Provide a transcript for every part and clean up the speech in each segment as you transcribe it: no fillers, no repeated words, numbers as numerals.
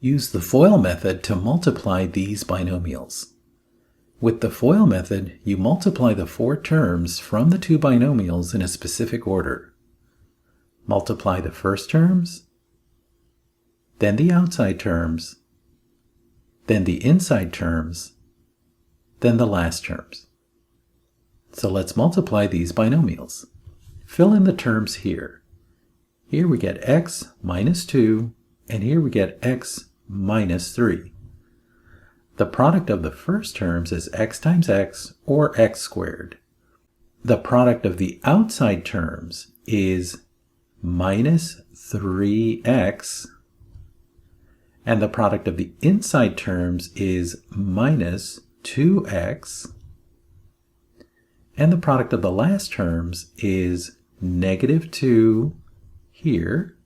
Use the FOIL method to multiply these binomials. With the FOIL method, you multiply the four terms from the two binomials in a specific order. Multiply the first terms, then the outside terms, then the inside terms, then the last terms. So let's multiply these binomials. Fill in the terms here. Here we get x minus 2, and here we get x minus 3. The product of the first terms is x times x, or x squared. The product of the outside terms is minus 3x, and the product of the inside terms is minus 2x, and the product of the last terms is negative 2 here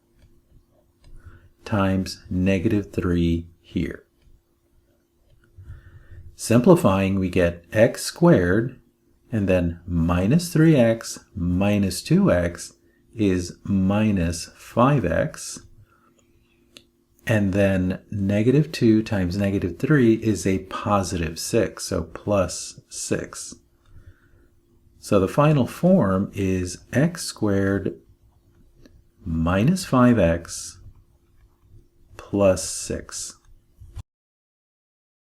times negative 3 here. Simplifying, we get x squared, and then minus 3x minus 2x is minus 5x, and then negative 2 times negative 3 is a positive 6, so plus 6. So the final form is x squared minus 5x plus 6.